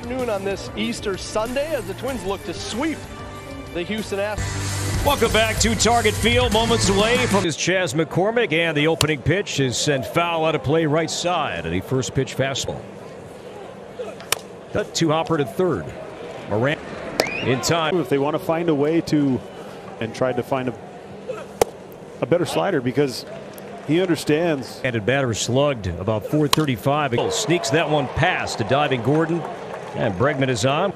Noon on this Easter Sunday as the Twins look to sweep the Houston Astros. Welcome back to Target Field. Moments away from his Chas McCormick, and the opening pitch is sent foul out of play right side. And a first pitch fastball. Cut to Hopper to third. Moran in time. If they want to find a way to and try to find a better slider, because he understands. And batter slugged about 435. Sneaks that one past to diving Gordon. And Bregman is on.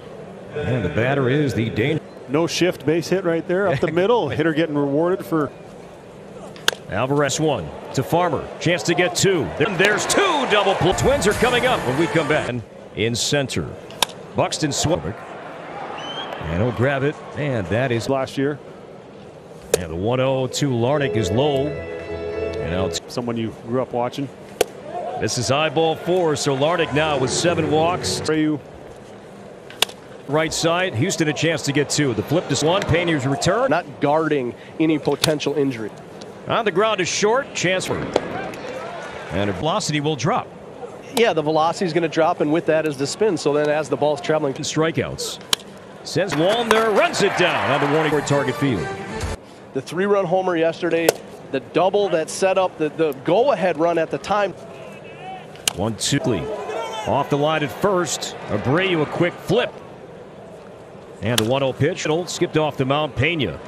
And the batter is the danger. No shift base hit right there up the middle. Hitter getting rewarded for. Alvarez one to Farmer. Chance to get two. There's two double play. Twins are coming up when we come back. In center. Buxton swung. And he'll grab it. And that is last year. And the 1-0 to Larnach is low. And now it's someone you grew up watching. This is eyeball 4. So Larnach now with 7 walks. Right side. Houston a chance to get 2. The flip to one. Pena's return. Not guarding any potential injury. On the ground is short. Chance for. And velocity will drop. Yeah, the velocity is going to drop, and with that is the spin. So then as the ball's traveling. Strikeouts. Sends Wallner, runs it down on the warning for Target Field. The 3-run homer yesterday. The double that set up the go-ahead run at the time. 1-2. Off the line at first. Abreu a quick flip. And the 1-0 pitch. Skipped off the mound. Pena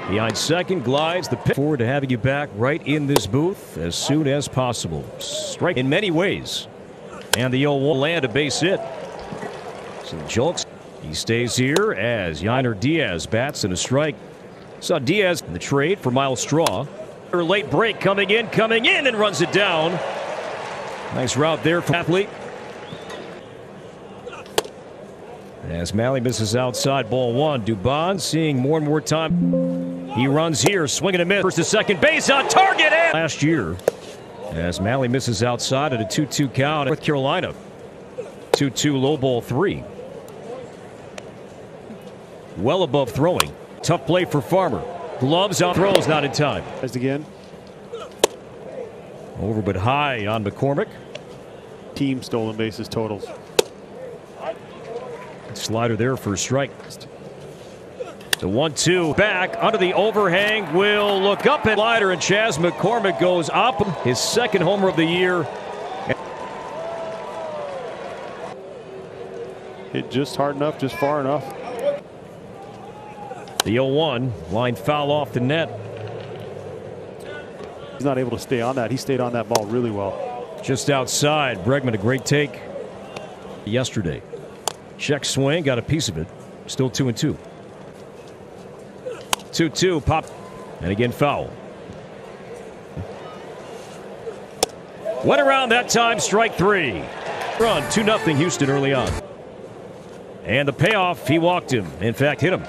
behind second. Glides the pitch. Forward to having you back right in this booth as soon as possible. Strike in many ways. And the 0-1 land a base hit. So Julks. He stays here as Yainer Diaz bats in a strike. Saw Diaz in the trade for Miles Straw. Late break coming in and runs it down. Nice route there for athlete. As Malley misses outside, ball 1. Dubon seeing more and more time. He runs here, swinging a miss. First to second base on target. And last year, as Malley misses outside at a 2-2 count. North Carolina, 2-2 low ball 3. Well above throwing. Tough play for Farmer. Gloves out, throws not in time. As again. Over but high on McCormick. Team stolen bases totals. Slider there for a strike. The 1-2 back under the overhang. Will look up at slider, and Chas McCormick goes up. His second homer of the year. Hit just hard enough, just far enough. The 0-1 line foul off the net. He's not able to stay on that. He stayed on that ball really well. Just outside. Bregman a great take yesterday. Check swing, got a piece of it. Still 2-2. 2-2 pop, and again foul. Went around that time. Strike 3. Run 2-0 Houston early on. And the payoff, he walked him. In fact, hit him.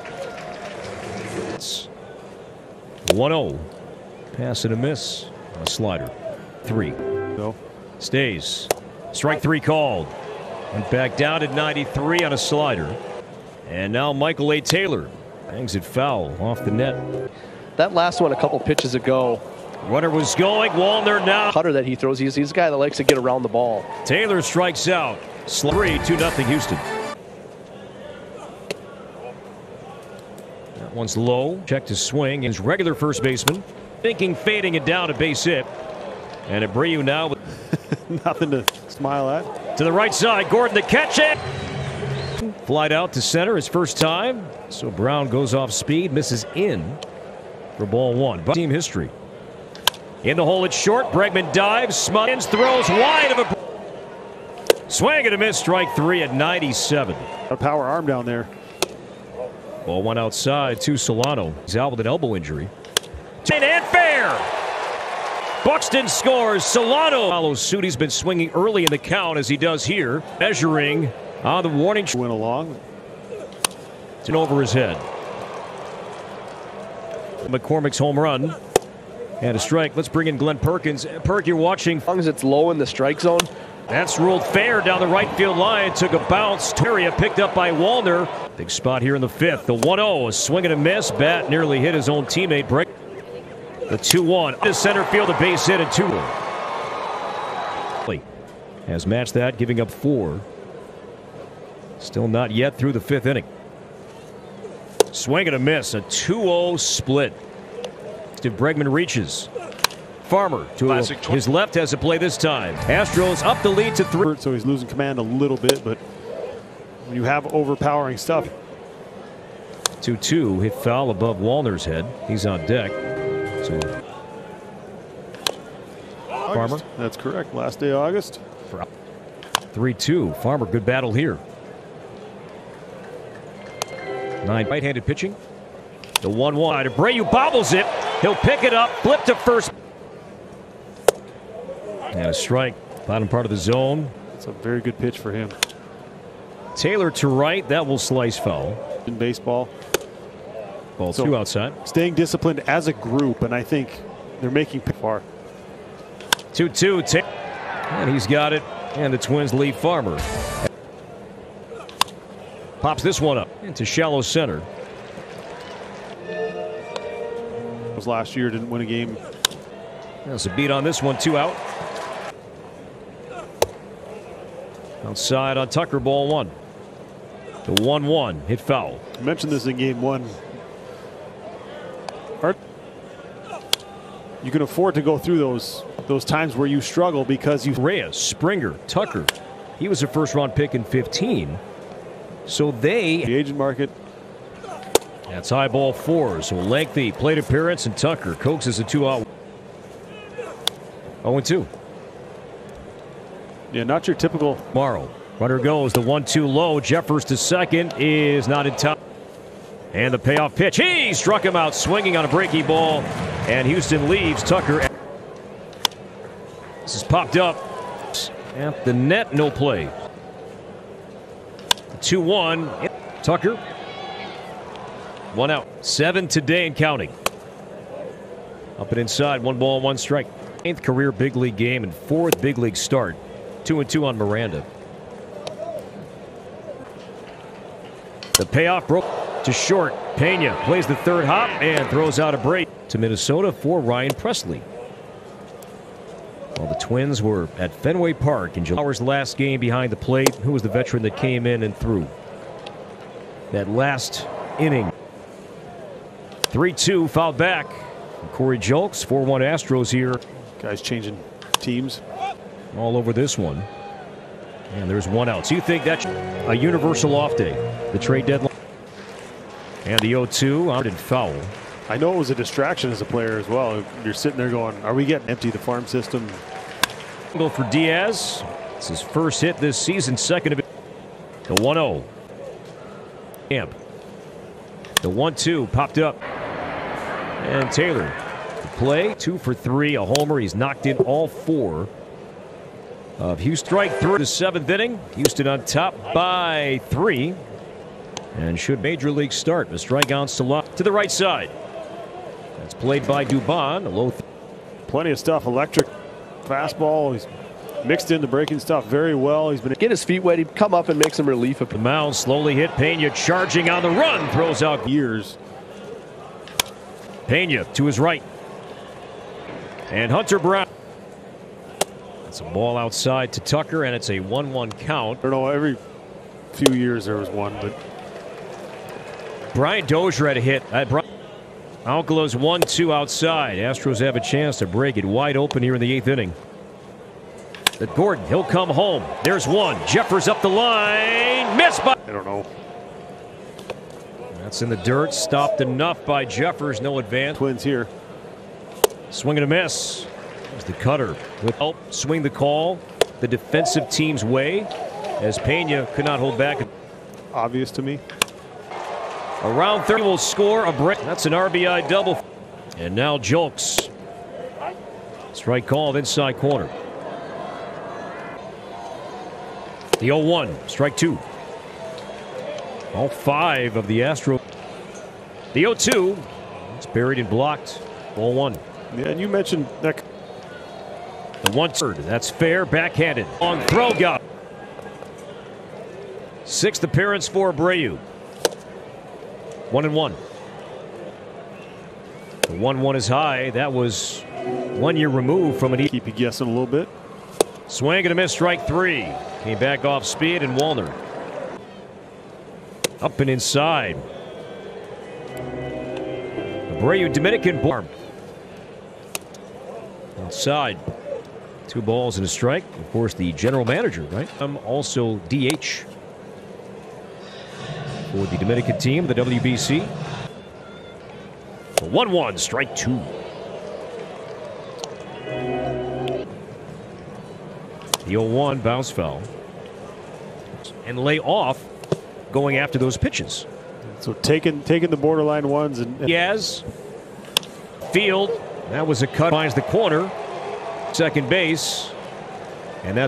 1-0. Pass and a miss. A slider. 3. No. Stays. Strike 3 called. Went back down at 93 on a slider. And now Michael A. Taylor bangs it foul off the net. That last one a couple pitches ago. Runner was going. Wallner now. Cutter that he throws. He's a guy that likes to get around the ball. Taylor strikes out. 3, 2-0 Houston. That one's low. Checked his swing. His regular first baseman. Thinking fading it down, a base hit. And Abreu now with nothing to smile at. To the right side. Gordon to catch it. Flied out to center his first time. So Brown goes off speed. Misses in for ball 1. Team history. In the hole, it's short. Bregman dives. Smuggins throws wide of a swing and a miss. Strike 3 at 97. A power arm down there. Ball 1 outside to Solano. He's out with an elbow injury. And fair. Buxton scores. Solano follows suit. He's been swinging early in the count as he does here. Measuring on the warning. Went along. It's over his head. McCormick's home run. And a strike. Let's bring in Glenn Perkins. Perk, you're watching. As long as it's low in the strike zone. That's ruled fair down the right field line. Took a bounce. Area picked up by Wallner. Big spot here in the 5th. The 1-0. A swing and a miss. Bat nearly hit his own teammate. Break. The 2-1 to center field, a base hit, and 2. Has matched that, giving up 4. Still not yet through the 5th inning. Swing and a miss. A 2-0 split. Bregman reaches. Farmer to his left has a play this time. Astros up the lead to 3. So he's losing command a little bit, but when you have overpowering stuff. 2-2 hit foul above Wallner's head. He's on deck. So Farmer. That's correct. Last day of August. 3-2. Farmer, good battle here. 9 right-handed pitching. The 1-1. Abreu bobbles it. He'll pick it up. Flip to first. And a strike. Bottom part of the zone. It's a very good pitch for him. Taylor to right. That will slice foul. In baseball. Ball 2 outside. Staying disciplined as a group, and I think they're making far. 2-2. And he's got it. And the Twins lead Farmer. Pops this one up into shallow center. Last year didn't win a game. There's a beat on this one. 2 out. Outside on Tucker, ball 1. The 1-1 hit foul. I mentioned this in game 1. You can afford to go through those times where you struggle because you. Reyes, Springer, Tucker. He was a first-round pick in 15. So the agent market. That's high ball 4. So lengthy plate appearance, and Tucker coaxes a 2-out. 0-2. Yeah, not your typical. Morrow. Runner goes. The 1-2 low. Jeffers to second is not in time. And the payoff pitch. He struck him out swinging on a breaky ball. And Houston leaves Tucker. This is popped up at the net. No play. 2-1. Tucker. 1 out. 7 today and counting. Up and inside. 1 ball, 1 strike. 8th career big league game and 4th big league start. 2-2 on Miranda. The payoff broke to short. Pena plays the 3rd hop and throws out a break to Minnesota for Ryan Presley. Well, the Twins were at Fenway Park in July's last game behind the plate. Who was the veteran that came in and threw that last inning? 3-2 fouled back. Corey Julks. 4-1 Astros here. Guys changing teams. All over this one. And there's 1 out. So you think that's a universal off day? The trade deadline. And the 0-2 out and foul. I know it was a distraction as a player as well. You're sitting there going, are we getting empty the farm system? Go for Diaz. It's his first hit this season. Second of it. The 1-0. Camp. The 1-2 popped up. And Taylor. The play. 2 for 3. A homer. He's knocked in all 4 of Houston. Strike through the 7th inning. Houston on top by 3. And should major league start. The strikeouts to the right side. That's played by Dubon. A low. Plenty of stuff. Electric fastball. He's mixed in the breaking stuff very well. He's been get his feet wet. He'd come up and make some relief. The mound slowly hit. Pena charging on the run. Throws out years. Pena to his right. And Hunter Brown. That's a ball outside to Tucker, and it's a 1-1 count. I don't know, every few years there was one, but Brian Dozier had a hit. Alcala's 1-2 outside. Astros have a chance to break it wide open here in the 8th inning. The Gordon, he'll come home. There's 1. Jeffers up the line. Missed by. I don't know. That's in the dirt. Stopped enough by Jeffers. No advance. Twins here. Swing and a miss. There's the cutter. With help, swing the call the defensive team's way as Pena could not hold back. Obvious to me. Around 30 will score a break. That's an RBI double. And now Julks. Strike called inside corner. The 0-1. Strike 2. All 5 of the Astros. The 0-2. It's buried and blocked. 0-1. Yeah, and you mentioned that. The 1-3. That's fair. Backhanded. On throw. Got. 6th appearance for Abreu. 1-1. The 1-1 is high. That was 1 year removed from an. Keep you guessing a little bit. Swing and a miss. Strike 3. Came back off speed and Wallner. Up and inside. Abreu, Dominican born. Outside. 2 balls and a strike. Of course, the general manager, right? Also DH for the Dominican team, the WBC. 1-1, strike 2. The 0-1 bounce foul. And lay off going after those pitches. So taking the borderline ones and Yes. Field. That was a cut. Finds the corner. Second base. And that's